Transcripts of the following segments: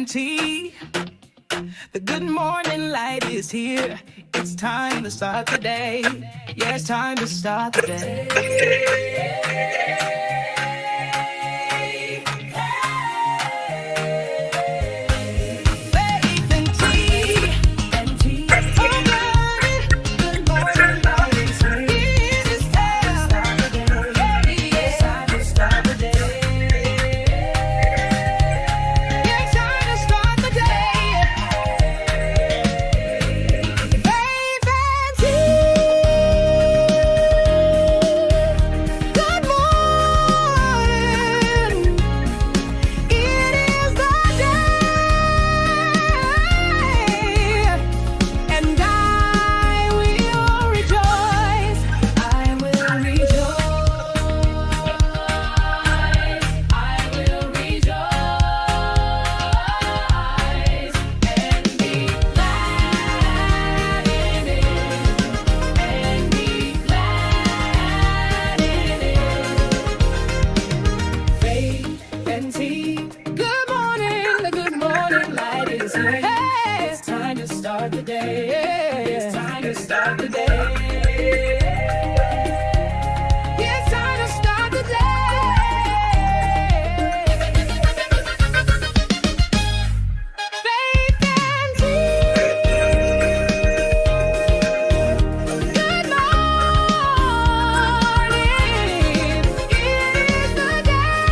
and tea. The good morning light is here. It's time to start the day. Yeah, it's time to start the day. Faith and tea. Oh, baby, good morning light is here. It's time to start the day. Yeah, it's time to start the day. Yeah, it's time to start the day. Faith and tea. Good morning. It is the day, and I will rejoice. I will rejoice. I will rejoice and be glad in it. And be glad in it. Faith and tea. Good morning, the good morning light is here. Hey, it's time to start the day. It's time to start the day. It's time to start the day. Faith and tea. Good morning. It is the day,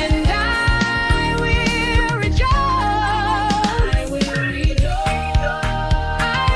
and I will rejoice. I will rejoice. I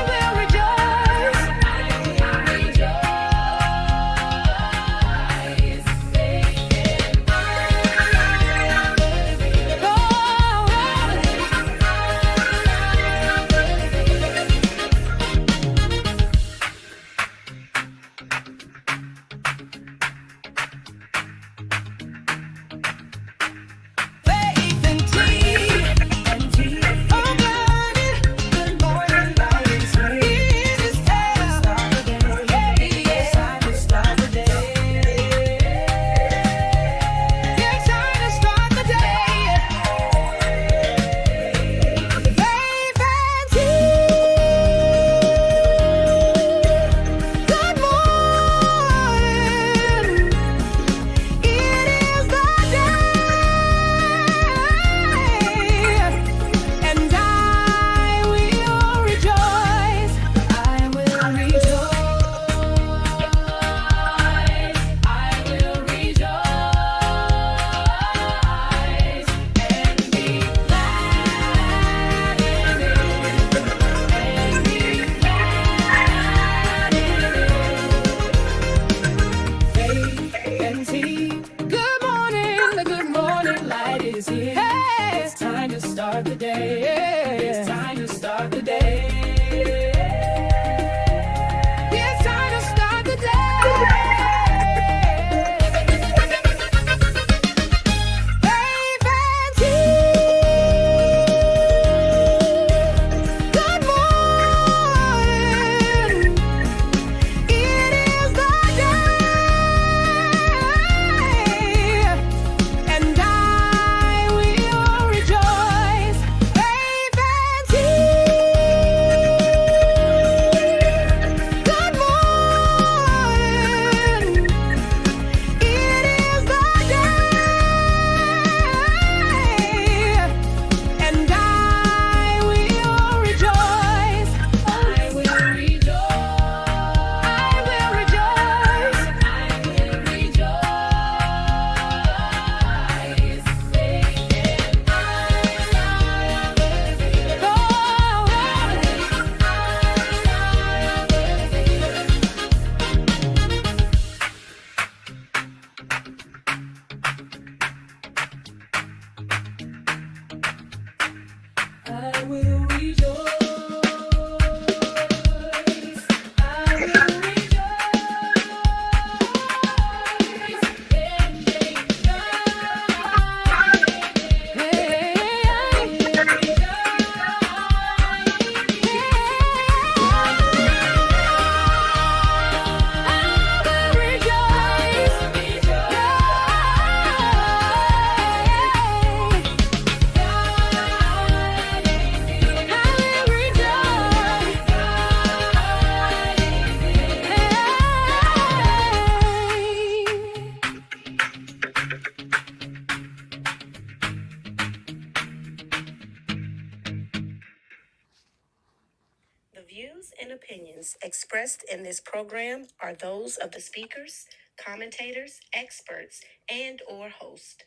The views and opinions expressed in this program are those of the speakers, commentators, experts, and or host.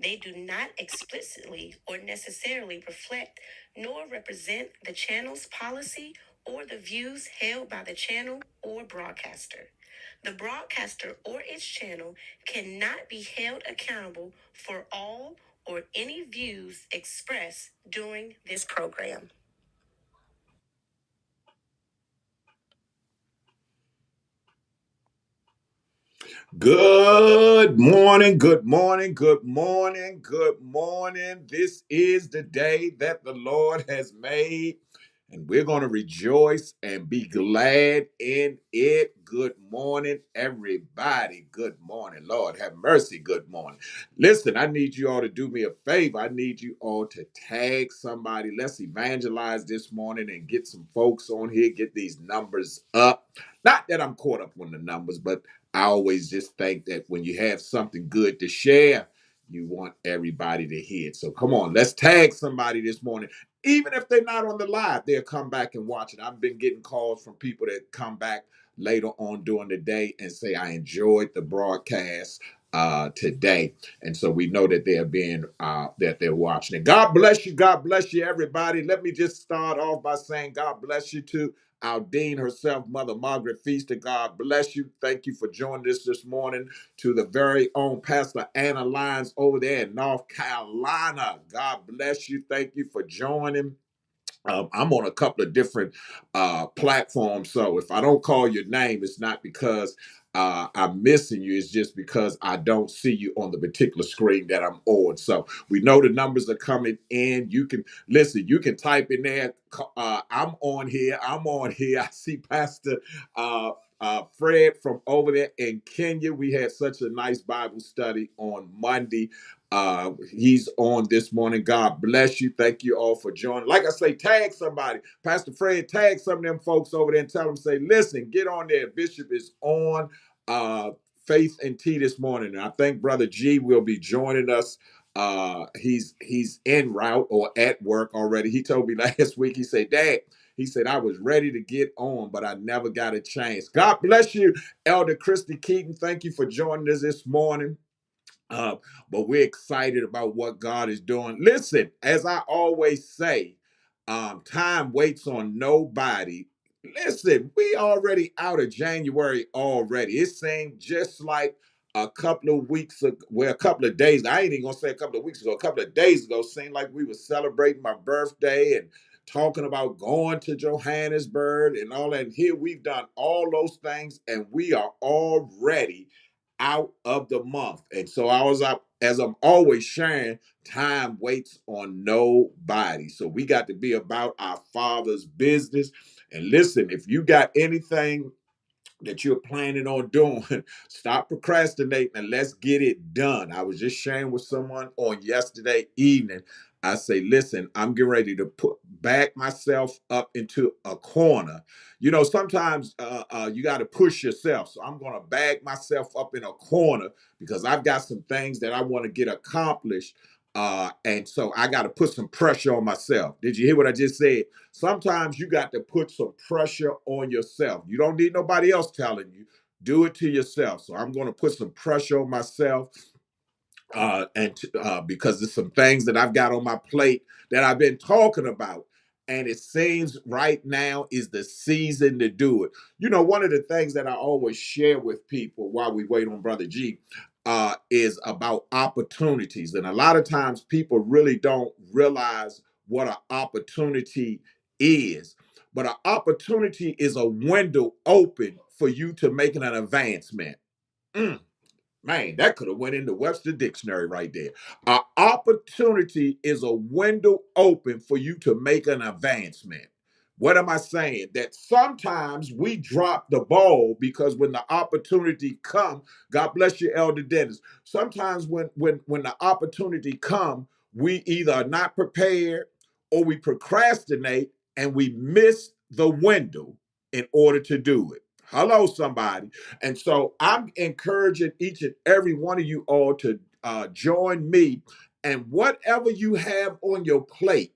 They do not explicitly or necessarily reflect nor represent the channel's policy or the views held by the channel or broadcaster. The broadcaster or its channel cannot be held accountable for all or any views expressed during this program. Good morning, good morning, good morning, good morning. This is the day that the Lord has made, and we're going to rejoice and be glad in it. Good morning, everybody. Good morning. Lord, have mercy. Good morning. Listen, I need you all to do me a favor. I need you all to tag somebody. Let's evangelize this morning and get some folks on here, get these numbers up. Not that I'm caught up on the numbers, but I always just think that when you have something good to share, you want everybody to hear it. So come on, let's tag somebody this morning. Even if they're not on the live, they'll come back and watch it. I've been getting calls from people that come back later on during the day and say, I enjoyed the broadcast today. And so we know that they're being that they're watching it. God bless you, everybody. Let me just start off by saying God bless you too. Our dean herself, Mother Margaret Feaster, God bless you. Thank you for joining us this morning. To the very own Pastor Anna Lyons over there in North Carolina, God bless you. Thank you for joining. I'm on a couple of different platforms, so if I don't call your name, it's not because I'm missing you. It's just because I don't see you on the particular screen that I'm on. So we know the numbers are coming in. You can listen. You can type in there. I'm on here. I'm on here. I see Pastor Fred from over there in Kenya. We had such a nice Bible study on Monday. He's on this morning. God bless you. Thank you all for joining. Like I say, tag somebody. Pastor Fred, tag some of them folks over there and tell them, say, listen, get on there. Bishop is on uh, Faith and Tea this morning. And I think Brother G will be joining us. He's en route or at work already. He told me last week, he said, Dad, he said, I was ready to get on, but I never got a chance. God bless you, Elder Christy Keaton. Thank you for joining us this morning. Uh, but we're excited about what God is doing. Listen, as I always say, time waits on nobody. Listen, we already out of January already. It seemed just like a couple of weeks ago, well, a couple of days. I ain't even gonna say a couple of weeks ago, a couple of days ago, seemed like we were celebrating my birthday and talking about going to Johannesburg and all that. And here we've done all those things, and we are already out of the month. And so I was up, as I'm always sharing, time waits on nobody. So we got to be about our Father's business. And listen, if you got anything that you're planning on doing, stop procrastinating and let's get it done. I was just sharing with someone on yesterday evening. I say, listen, I'm getting ready to back myself up into a corner. You know, sometimes you got to push yourself. So I'm going to bag myself up in a corner because I've got some things that I want to get accomplished. And so I got to put some pressure on myself. Did you hear what I just said? Sometimes you got to put some pressure on yourself. You don't need nobody else telling you. Do it to yourself. So I'm going to put some pressure on myself because there's some things that I've got on my plate that I've been talking about. And it seems right now is the season to do it. You know, one of the things that I always share with people while we wait on Brother G is about opportunities. And a lot of times people really don't realize what an opportunity is. But an opportunity is a window open for you to make an advancement. Mm. Man, that could have went in the Webster Dictionary right there. An opportunity is a window open for you to make an advancement. What am I saying? That sometimes we drop the ball because when the opportunity come, God bless you, Elder Dennis. Sometimes when the opportunity come, we either are not prepared or we procrastinate and we miss the window in order to do it. Hello, somebody. And so I'm encouraging each and every one of you all to join me. And whatever you have on your plate,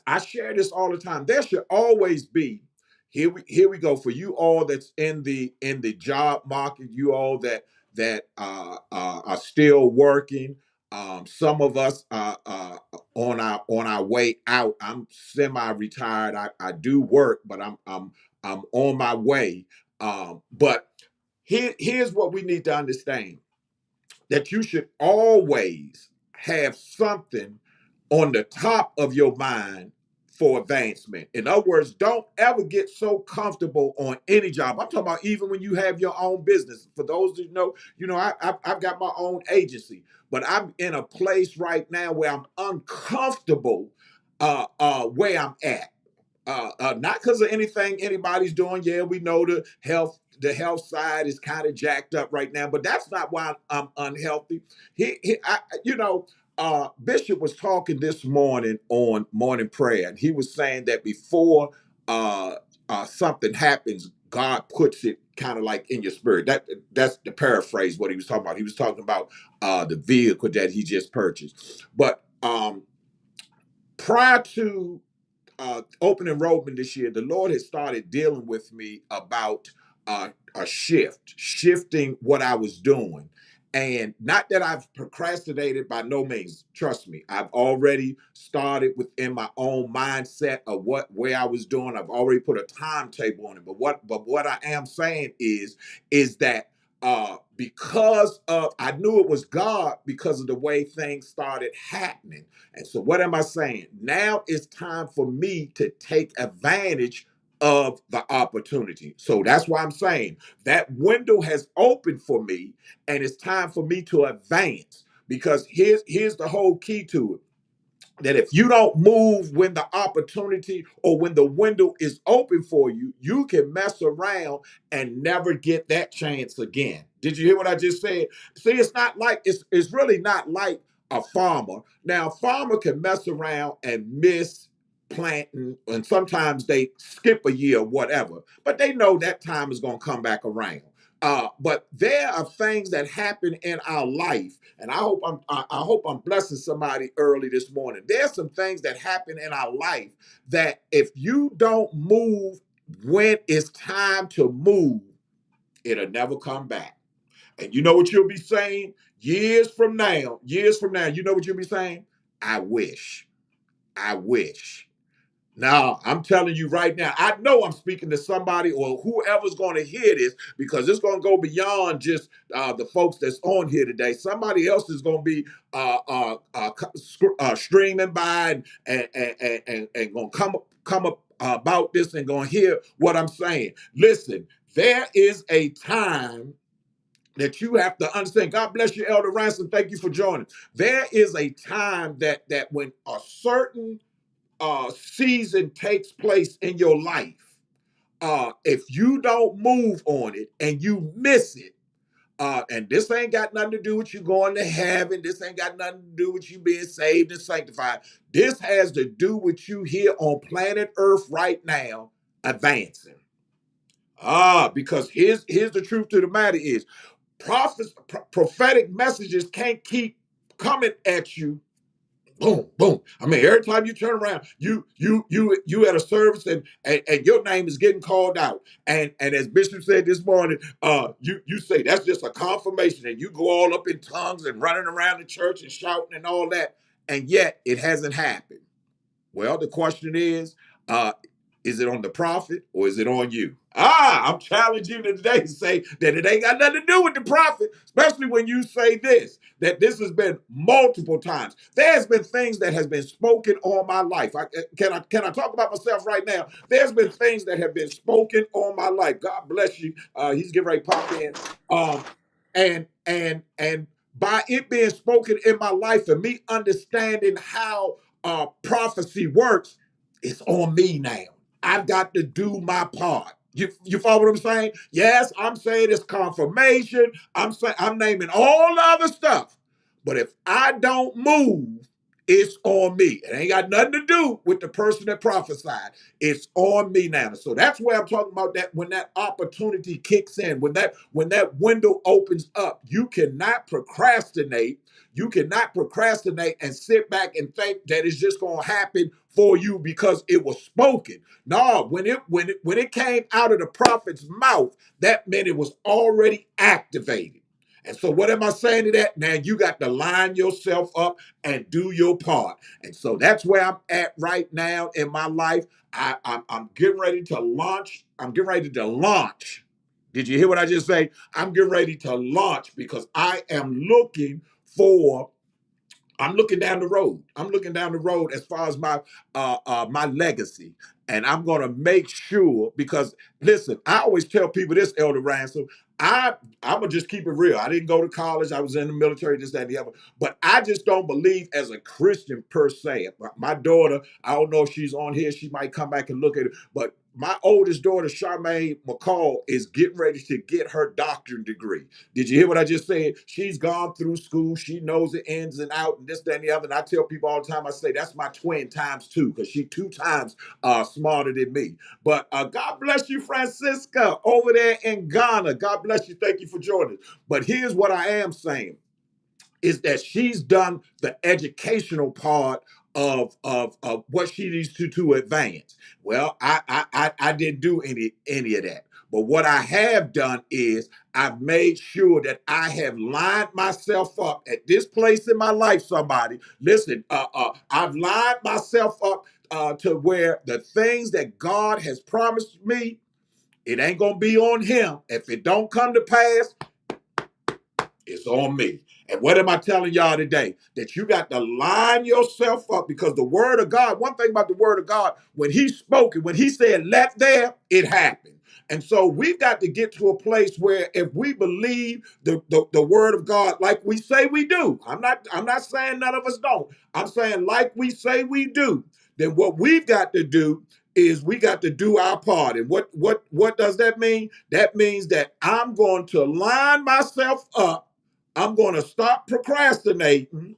I share this all the time. There should always be, here we go, for you all that's in the job market, you all that are still working. Some of us on our way out. I'm semi-retired. I do work, but I'm on my way. But here's what we need to understand, that you should always have something on the top of your mind for advancement. In other words, don't ever get so comfortable on any job. I'm talking about even when you have your own business. For those that know, I've got my own agency, but I'm in a place right now where I'm uncomfortable where I'm at. Not because of anything anybody's doing. Yeah, we know the health side is kind of jacked up right now, but that's not why I'm unhealthy. Bishop was talking this morning on morning prayer, and he was saying that before something happens, God puts it kind of like in your spirit. That's the paraphrase what he was talking about. He was talking about the vehicle that he just purchased, but prior to open enrollment this year, the Lord has started dealing with me about a shifting what I was doing. And not that I've procrastinated, by no means. Trust me, I've already started within my own mindset of where I was doing. I've already put a timetable on it. But what I am saying is that because of, I knew it was God because of the way things started happening. And so, what am I saying? Now it's time for me to take advantage of the opportunity. So that's why I'm saying that window has opened for me, and it's time for me to advance. Because here's the whole key to it, that if you don't move when the opportunity or when the window is open for you, you can mess around and never get that chance again. Did you hear what I just said? See, it's not like it's really not like a farmer. Now, a farmer can mess around and miss planting, and sometimes they skip a year or whatever, but they know that time is going to come back around. But there are things that happen in our life, and I hope I'm blessing somebody early this morning. There's some things that happen in our life that if you don't move when it's time to move, it'll never come back. And you know what you'll be saying years from now, you know what you'll be saying? I wish. I wish. Now, I'm telling you right now, I know I'm speaking to somebody or whoever's going to hear this, because it's going to go beyond just the folks that's on here today. Somebody else is going to be streaming by and going to come up about this and going to hear what I'm saying. Listen, there is a time that you have to understand. God bless you, Elder Ransom. Thank you for joining. There is a time that when a certain season takes place in your life, if you don't move on it and you miss it, and this ain't got nothing to do with you going to heaven. This ain't got nothing to do with you being saved and sanctified. This has to do with you here on planet Earth right now, advancing. Because here's the truth to the matter is, prophetic messages can't keep coming at you. Boom, boom. I mean, every time you turn around, you at a service, and your name is getting called out. And as Bishop said this morning, you say that's just a confirmation, and you go all up in tongues and running around the church and shouting and all that, and yet it hasn't happened. Well, the question uh, is it on the prophet or is it on you? I'm challenging you today to say that it ain't got nothing to do with the prophet, especially when you say this, that this has been multiple times. There's been things that has been spoken on my life. Can I talk about myself right now? There's been things that have been spoken on my life. God bless you. He's getting ready to pop in. And by it being spoken in my life and me understanding how prophecy works, it's on me now. I've got to do my part. You follow what I'm saying? Yes, I'm saying it's confirmation. I'm naming all the other stuff. But if I don't move, it's on me. It ain't got nothing to do with the person that prophesied. It's on me now. So that's where I'm talking about, that when that opportunity kicks in, when that window opens up, you cannot procrastinate. You cannot procrastinate and sit back and think that it's just going to happen for you because it was spoken. No, when it came out of the prophet's mouth, that meant it was already activated. And so, what am I saying to that? Now you got to line yourself up and do your part. And so that's where I'm at right now in my life. I'm getting ready to launch. I'm getting ready to launch. Did you hear what I just say? I'm getting ready to launch because I am looking for I'm looking down the road. I'm looking down the road as far as my legacy, and I'm gonna make sure because listen, I always tell people this, Elder Ransom. I I'm gonna just keep it real. I didn't go to college. I was in the military, this, that, and the other. But I just don't believe as a Christian per se. My daughter, I don't know if she's on here. She might come back and look at it. But my oldest daughter, Charmaine McCall, is getting ready to get her doctorate degree. Did you hear what I just said? She's gone through school. She knows the ins and out and this, that, and the other. And I tell people all the time, I say, that's my twin times two, because she two times smarter than me. But God bless you, Francisca, over there in Ghana. God bless you. Thank you for joining. But here's what I am saying is that she's done the educational part of what she needs to advance. Well, I didn't do any of that. But what I have done is I've made sure that I have lined myself up at this place in my life. Somebody, listen, I've lined myself up to where the things that God has promised me, it ain't gonna be on him. If it don't come to pass, it's on me. And what am I telling y'all today? That you got to line yourself up because the word of God, one thing about the word of God, when he spoke it, when he said, let there, it happened. And so we've got to get to a place where if we believe the word of God like we say we do, I'm not saying none of us don't. I'm saying like we say we do, then what we've got to do is we got to do our part. And what does that mean? That means that I'm going to line myself up. I'm going to stop procrastinating.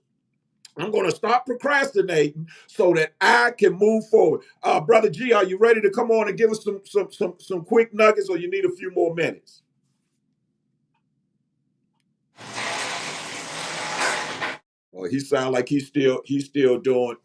I'm going to stop procrastinating so that I can move forward. Brother G, are you ready to come on and give us some quick nuggets, or you need a few more minutes? Well, he sound like he's still doing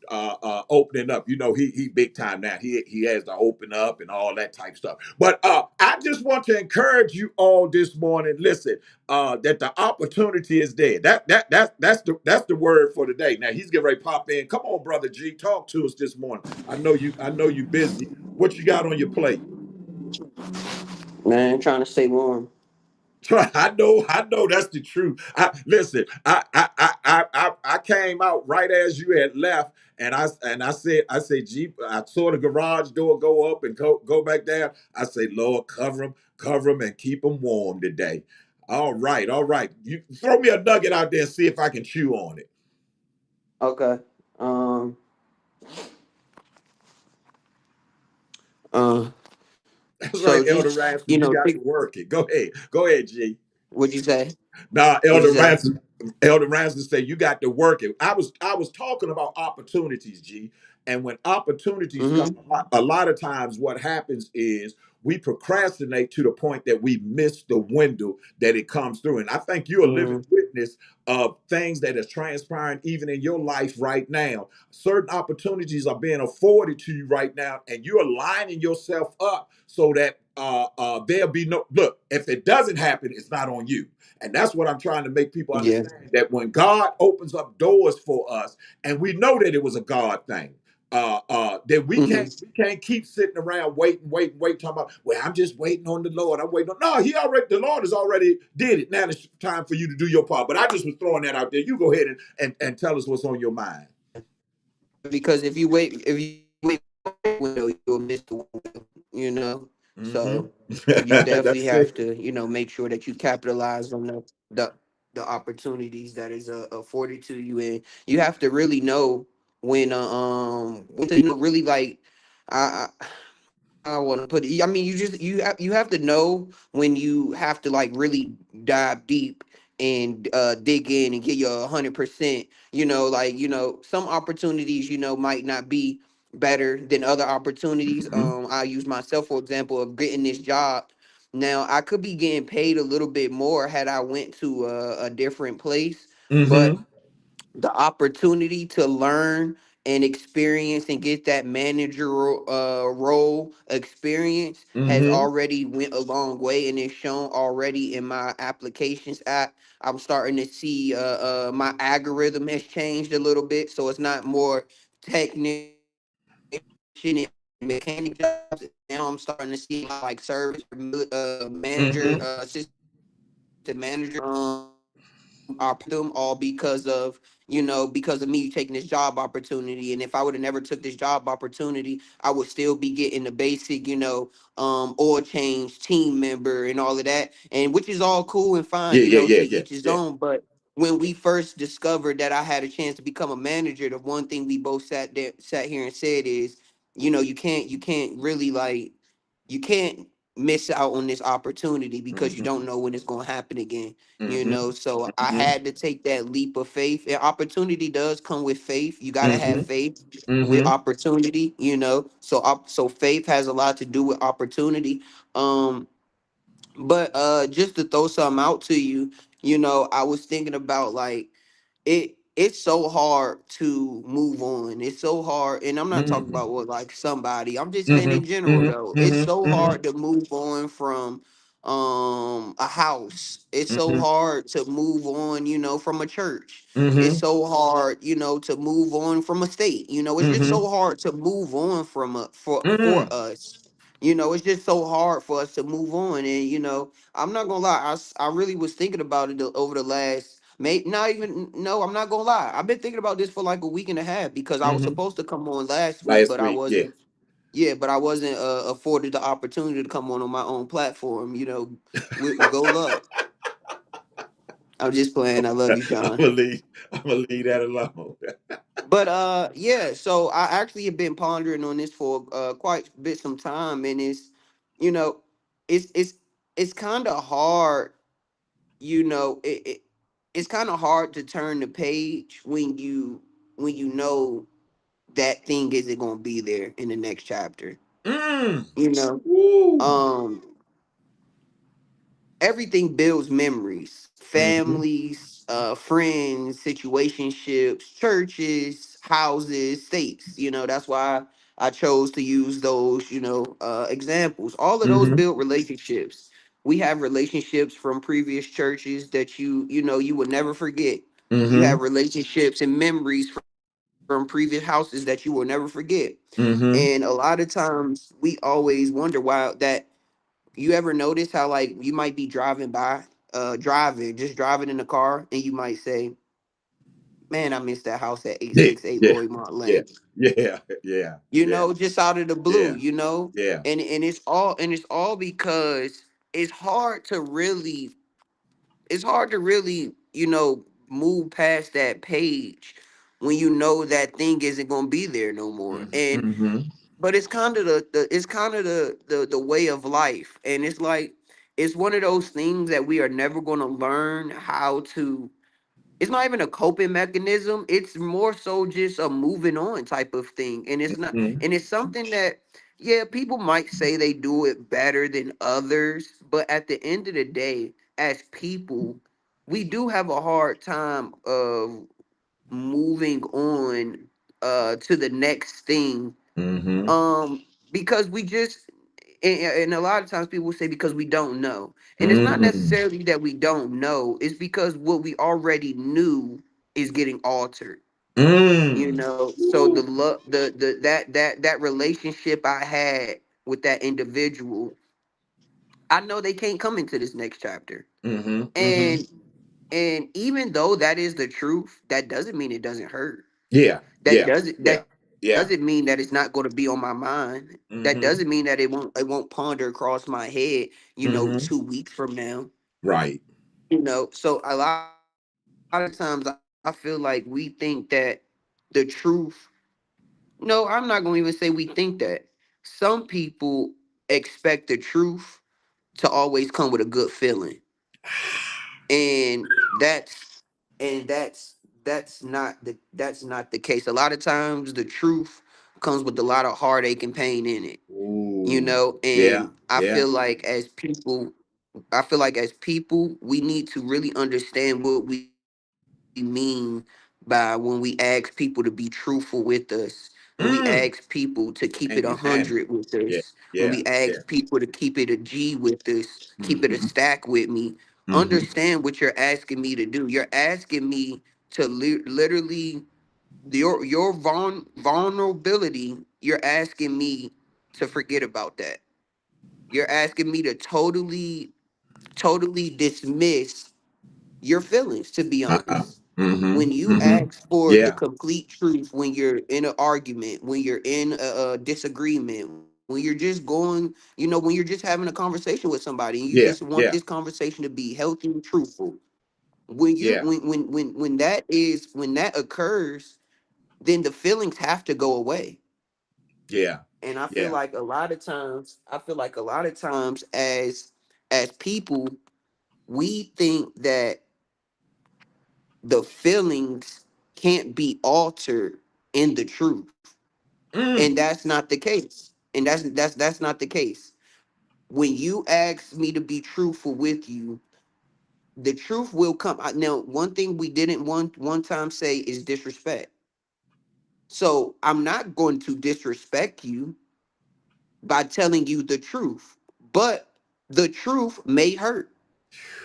opening up. You know, he big time now. He has to open up and all that type stuff. But I just want to encourage you all this morning. Listen, that the opportunity is there. That's the word for today. Now he's getting ready to pop in. Come on, brother G, talk to us this morning. I know you busy. What you got on your plate? Man, trying to stay warm. I know that's the truth. Listen. I came out right as you had left, and I said, Gee, I saw the garage door go up and go back down. I say, Lord, cover them, and keep them warm today. All right. You throw me a nugget out there and see if I can chew on it. Okay. Um. Uh. That's right, So Elder just Ransom. You got to work it. Go ahead, G. what'd you say? Now, What'd you Elder say? Ransom, Elder Ransom said you got to work it. I was talking about opportunities, G. And when opportunities come, Mm-hmm. a lot of times what happens is we procrastinate to the point that we miss the window that it comes through. And I think you're a living Mm-hmm. witness of things that is transpiring even in your life right now. Certain opportunities are being afforded to you right now, and you're lining yourself up so that there'll be no look. If it doesn't happen, it's not on you. And that's what I'm trying to make people Yeah. understand, that when God opens up doors for us, and we know that it was a God thing, that we can't Mm-hmm. we can't keep sitting around waiting, talking about, well, I'm just waiting on the Lord. I'm waiting on. No, the Lord has already did it. Now it's time for you to do your part. But I just was throwing that out there. You go ahead and tell us what's on your mind. Because if you wait window, you'll miss the window. Hmm. So you definitely That's it. have to make sure that you capitalize on the the opportunities that is afforded to you, and you have to really know when to really like I want to put it. I mean, you have to know when you have to like really dive deep and dig in and get your 100%. Some opportunities might not be better than other opportunities. Hmm. I use myself for example of getting this job. Now I could be getting paid a little bit more had I went to a different place, but Hmm. the opportunity to learn and experience and get that manager role experience has Mm-hmm. already went a long way, and it's shown already in my applications app. I'm starting to see my algorithm has changed a little bit, so it's not more technician and mechanic jobs. Now I'm starting to see a lot like service manager, Mm-hmm. assistant manager opportunities them all because of, because of me taking this job opportunity. And if I would have never took this job opportunity, I would still be getting the basic, oil change, team member, and all of that, and which is all cool and fine, Yeah, yeah, yeah, to yeah, each his yeah. own. But when we first discovered that I had a chance to become a manager, the one thing we both sat here and said is, you can't really like, you can't miss out on this opportunity because you Mm-hmm. don't know when it's going to happen again. Mm-hmm. So I Mm-hmm. had to take that leap of faith, and opportunity does come with faith. You got to have Mm-hmm. faith with Mm-hmm. opportunity, so faith has a lot to do with opportunity. Um but just to throw something out to you, I was thinking about, like, it's so hard to move on. It's so hard, and I'm not talking Mm-hmm. about what, like, somebody. I'm just saying Mm-hmm. in general Mm-hmm. though. It's Mm-hmm. so Mm-hmm. hard to move on from a house. It's so Mm-hmm. hard to move on, from a church. It's Mm-hmm. so hard, to move on from a state. It's just Mm-hmm. so hard to move on from for Mm-hmm. us. It's just so hard for us to move on. And I'm not gonna lie. I really was thinking about it over the last, may not even, no, I'm not gonna lie. I've been thinking about this for like a week and a half because I was Mm-hmm. supposed to come on last week, Last but I week, yeah. wasn't. Yeah, but I wasn't afforded the opportunity to come on my own platform. Go luck. I'm just playing. I love you, I'm Sean. gonna leave. I'm gonna leave that alone. But yeah. So I actually have been pondering on this for quite a bit some time, and you know, it's it's kind of hard. It's kind of hard to turn the page when you know that thing isn't going to be there in the next chapter. Mm. you know Woo. um Everything builds memories, Mm-hmm. families, friends, situationships, churches, houses, states. That's why I chose to use those, examples. All of those Mm-hmm. build relationships. We have relationships from previous churches that you would never forget. You Mm-hmm. have relationships and memories from previous houses that you will never forget. And a Mm-hmm. lot of times we always wonder why that. You ever notice how, like, you might be driving in the car, and you might say, "Man, I miss that house at eight Yeah, six eight yeah, Roymont yeah, Lane." yeah, yeah, yeah, Just out of the blue, yeah, yeah. and it's all because it's hard to really, move past that page when you know that thing isn't gonna be there no more. And Mm-hmm. but it's kind of the way of life, and it's like, it's one of those things that we are never going to learn how to. It's not even a coping mechanism. It's more so just a moving on type of thing. And it's not, Mm-hmm. and it's something that, yeah, people might say they do it better than others, but at the end of the day, as people, we do have a hard time of moving on to the next thing. Mm-hmm. Because we just, and a lot of times people say because we don't know, and it's not Mm-hmm. necessarily that we don't know. It's because what we already knew is getting altered. Mm. So the love, that relationship I had with that individual, I know they can't come into this next chapter. Mm-hmm. Mm-hmm. And even though that is the truth, that doesn't mean it doesn't hurt. Yeah, that yeah, doesn't yeah, that yeah. doesn't mean that it's not going to be on my mind. That Mm-hmm. doesn't mean that it won't ponder across my head, Mm-hmm. 2 weeks from now. Right. So a lot of times I feel like we think that the truth. No, I'm not going to even say we think that. Some people expect the truth to always come with a good feeling, and that's not the case. A lot of times the truth comes with a lot of heartache and pain in it. Ooh. Yeah, And I yeah. feel like as people, we need to really understand what we mean by the truth. by when we ask people to be truthful with us, when we Mm. ask people to keep And it you handle 100 with it. Yeah, us, when yeah, we yeah. ask people to keep it a G with us, keep it a Mm-hmm. stack with me. Mm-hmm. Understand what you're asking me to do. You're asking me to literally your vulnerability. You're asking me to forget about that. You're asking me to totally dismiss your feelings, to be Uh-huh. honest. When Mm-hmm. you Mm-hmm. ask for the Yeah, complete truth, when you're in an argument, when you're in a disagreement, when you're just going, when you're just having a conversation with somebody and you just yeah, want this yeah, conversation to be healthy and truthful, when you yeah, when that occurs, then the feelings have to go away. yeah, And yeah. I feel like a lot of times as people, we think that the feelings can't be altered in the truth, and Mm. that's not the case. And that's not the case. When you ask me to be truthful with you, the truth will come. Now, one thing we didn't one time say is disrespect. So I'm not going to disrespect you by telling you the truth, but the truth may hurt.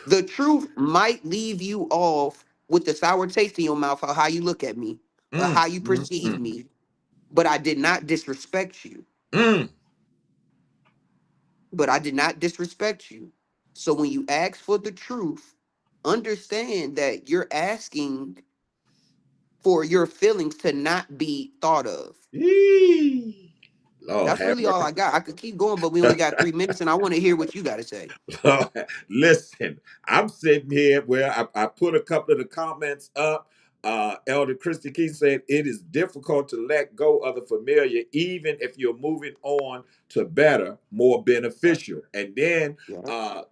The truth might leave you off with the sour taste in your mouth of how you look at me or Mm. how you Mm. perceive Mm. me. But I did not disrespect you. Mm. But I did not disrespect you. So when you ask for the truth, understand that you're asking for your feelings to not be thought of. Yee. Lord That's have really all I got. I could keep going, but we only got 3 minutes, and I want to hear what you got to say. Lord, listen, I'm sitting here where I put a couple of the comments up. Elder Christy Keith said it is difficult to let go of the familiar, even if you're moving on to better, more beneficial. And then Yeah,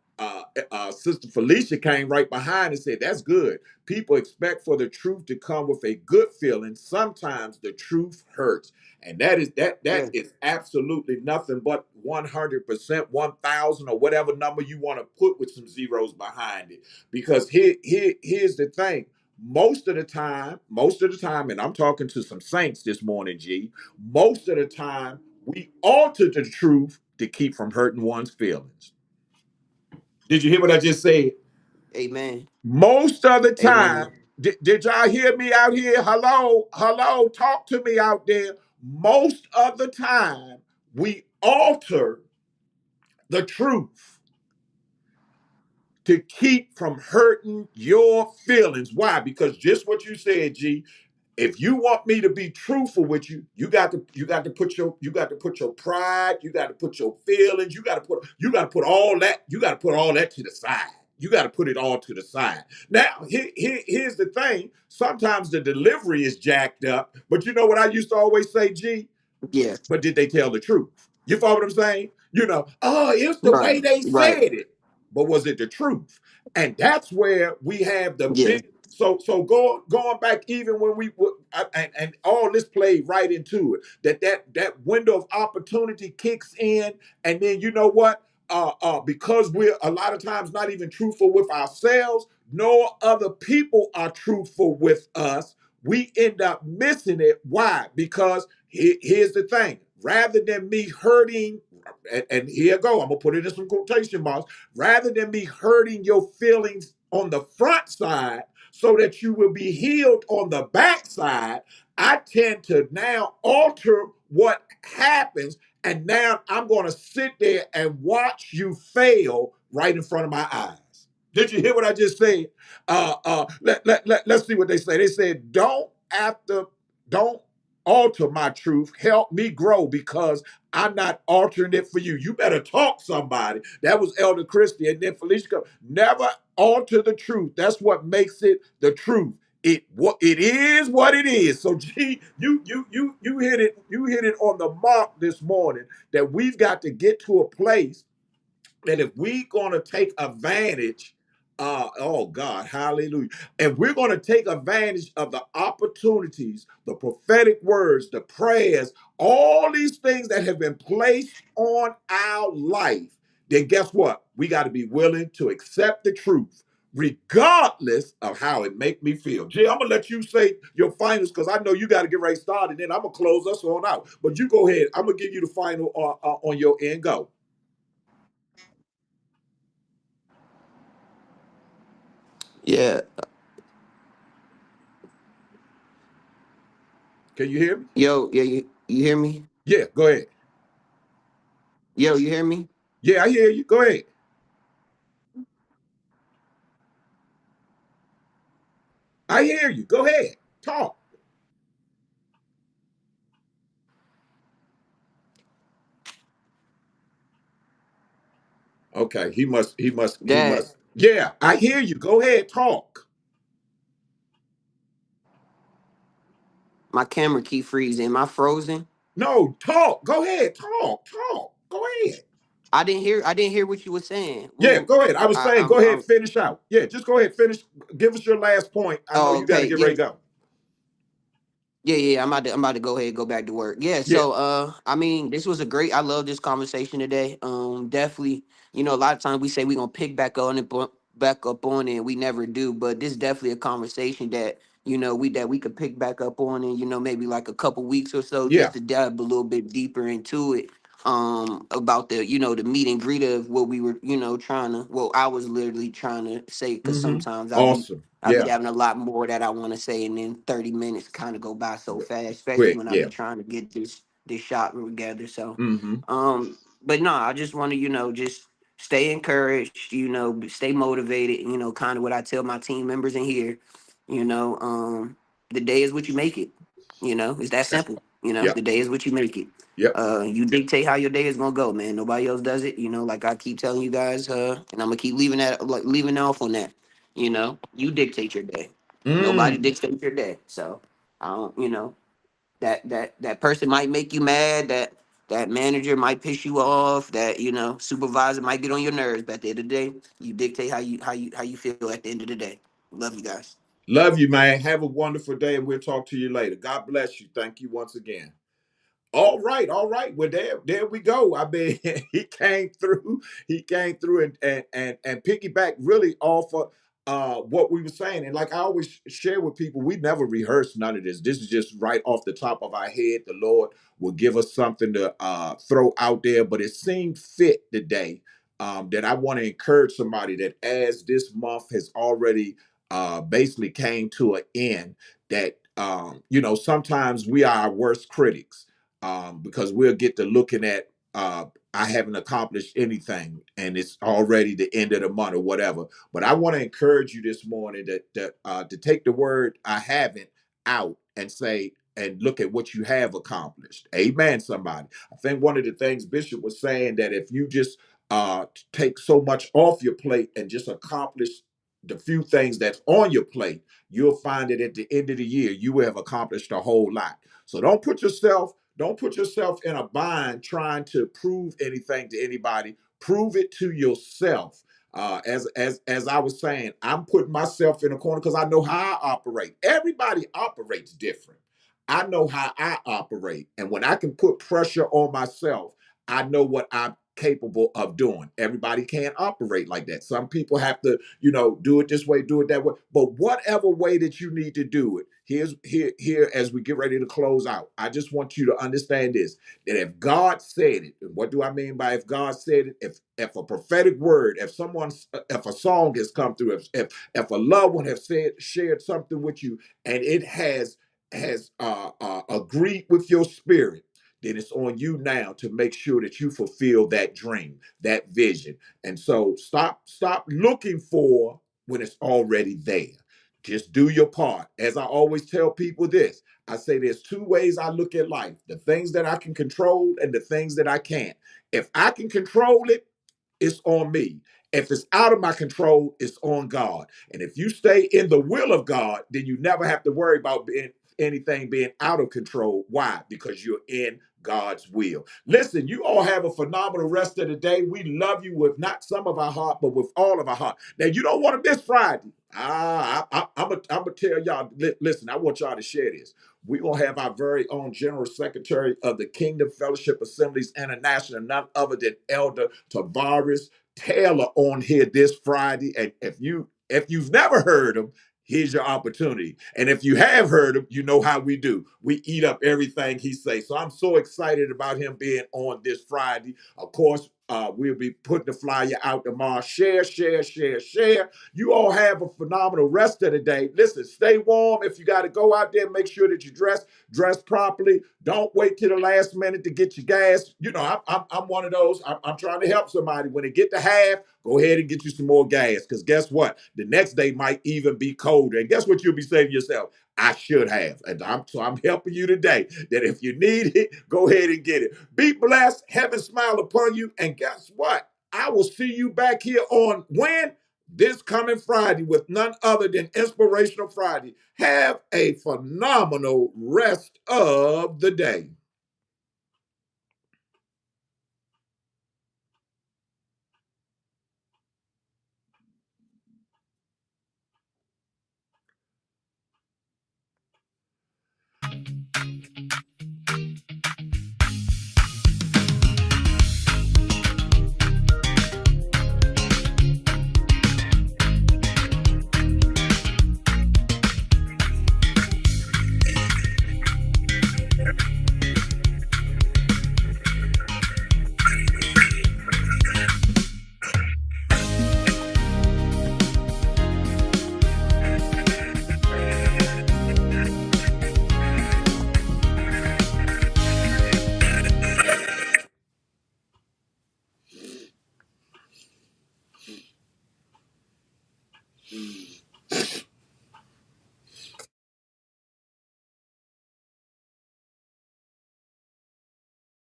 uh, Sister Felicia came right behind and said, "That's good. People expect for the truth to come with a good feeling. Sometimes the truth hurts." And that yeah, is absolutely nothing but 100%, 1,000, or whatever number you want to put with some zeros behind it. Because here's the thing. Most of the time, and I'm talking to some saints this morning, G, most of the time we alter the truth to keep from hurting one's feelings. Did you hear what I just said? amen, Most of the time, amen. did y'all hear me out here? Hello, hello, talk to me out there. Most of the time, we alter the truth to keep from hurting your feelings. Why? Because just what you said, G, if you want me to be truthful with you, you got to put your pride, you got to put your feelings, you got to put all that, you got to put all that to the side. You got to put it all to the side. Now, here's the thing. Sometimes the delivery is jacked up, but you know what I used to always say, G? Yeah, But did they tell the truth? You follow what I'm saying? Oh, it's the way right, they right. said it. But was it the truth? And that's where we have the Yeah, big. So going back, even when and all this played right into it. That window of opportunity kicks in, and then you know what? Because we're a lot of times not even truthful with ourselves, nor other people are truthful with us. We end up missing it. Why? Because here's the thing. Rather than me hurting, and here I go, I'm gonna put it in some quotation marks. Rather than me hurting your feelings on the front side, so that you will be healed on the back side, I tend to now alter what happens, and now I'm gonna sit there and watch you fail right in front of my eyes. Did you hear what I just said? Let's see what they say. They said, don't alter my truth. Help me grow because I'm not altering it for you. You better talk somebody. That was Elder Christie. And then Felicia, never alter the truth. That's what makes it the truth. It is what it is. So gee, you hit it on the mark this morning that we've got to get to a place that if we're going to take advantage, oh God, hallelujah, and we're going to take advantage of the opportunities, the prophetic words, the prayers, all these things that have been placed on our life, then guess what? We got to be willing to accept the truth. regardless of how it make me feel. Jay, I'm gonna let you say your finals because I know you got to get ready started. Then I'm gonna close us on out. But you go ahead. I'm gonna give you the final on your end. Go. Yeah. Can you hear me? Yo, yeah, you hear me? Yeah, go ahead. Yo, you hear me? Yeah, I hear you. Go ahead. I hear you. Go ahead. Talk. Okay. He must. He must. He Dad, must. Yeah, I hear you. Go ahead. Talk. my camera keep freezing. Am I frozen? No, talk. Go ahead. Talk. Talk. Go ahead. I didn't hear what you were saying. Yeah, Well, go ahead. I was I, saying, go ahead, I'm. finish out. Yeah, just go ahead, finish. Give us your last point. I know Oh, you got to okay. get Yeah, ready to go. yeah. I'm about to go ahead and go back to work. Yeah. Yeah. So, I mean, this was a great. I love this conversation today. Definitely. You know, a lot of times we say we're gonna pick back on it, back up on it, and we never do. But this is definitely a conversation that we could pick back up on, and maybe like a couple weeks or so, Yeah. just to dive a little bit deeper into it. About the the meet and greet of what we were trying to. Well, I was literally trying to say because Mm-hmm. sometimes Awesome. I be Yeah. having a lot more that I want to say, and then 30 minutes kind of go by so fast, especially Quick. when I Yeah. be trying to get this shot together. So, Mm-hmm. but no, I just want to just stay encouraged, stay motivated. Kind of what I tell my team members in here. You know, the day is what you make it. It's that simple. Yep. The day is what you make it. Yep. You dictate how your day is gonna go, man. Nobody else does it. Like I keep telling you guys, and I'm gonna keep leaving off on that. You dictate your day. Nobody Mm. dictates your day. So I don't, that person might make you mad. That manager might piss you off. That supervisor might get on your nerves. But at the end of the day, you dictate how you feel at the end of the day. Love you guys. Love you, man. Have a wonderful day, and we'll talk to you later. God bless you. Thank you once again. All right, all right. Well, there we go. I mean, he came through. He came through and piggyback really off of what we were saying. And like I always share with people, we never rehearse none of this. This is just right off the top of our head. The Lord will give us something to throw out there. But it seemed fit today that I want to encourage somebody that as this month has already basically came to an end, that sometimes we are our worst critics because we'll get to looking at I haven't accomplished anything and it's already the end of the month or whatever. But I want to encourage you this morning that to take the word I haven't out and say and look at what you have accomplished. Amen, somebody. I think one of the things Bishop was saying that if you just take so much off your plate and just accomplish the few things that's on your plate, you'll find that at the end of the year you will have accomplished a whole lot. So don't put yourself in a bind trying to prove anything to anybody. Prove it to yourself. As I was saying, I'm putting myself in a corner because I know how I operate. Everybody operates different. I know how I operate, and when I can put pressure on myself, I know what I'm capable of doing. Everybody can't operate like that. Some people have to, do it this way, do it that way. But whatever way that you need to do it, here as we get ready to close out. I just want you to understand this: that if God said it, and what do I mean by if God said it? If a prophetic word, if a song has come through, if a loved one has shared something with you, and it has agreed with your spirit, then it's on you now to make sure that you fulfill that dream, that vision. And so stop looking for when it's already there. Just do your part. As I always tell people this, I say there's two ways I look at life: the things that I can control and the things that I can't. If I can control it, it's on me. If it's out of my control, it's on God. And if you stay in the will of God, then you never have to worry about anything being out of control. Why? Because you're in God's will. Listen, you all have a phenomenal rest of the day. We love you with not some of our heart, but with all of our heart. Now, you don't want to miss Friday. I'm going to tell y'all, listen, I want y'all to share this. We're going to have our very own General Secretary of the Kingdom Fellowship Assemblies International, none other than Elder Tavares Taylor, on here this Friday. And If you've never heard him, here's your opportunity. And if you have heard him, you know how we do. We eat up everything he says. So I'm so excited about him being on this Friday. Of course, we'll be putting the flyer out tomorrow. Share, share, share, share. You all have a phenomenal rest of the day. Listen, stay warm. If you got to go out there, make sure that you dress properly. Don't wait till the last minute to get your gas. You know, I'm one of those. I'm trying to help somebody. When it get to half, go ahead and get you some more gas. Because guess what? The next day might even be colder. And guess what you'll be saying to yourself? I should have. And I'm helping you today that if you need it, go ahead and get it. Be blessed. Heaven smile upon you. And guess what? I will see you back here on when? This coming Friday with none other than Inspirational Friday. Have a phenomenal rest of the day.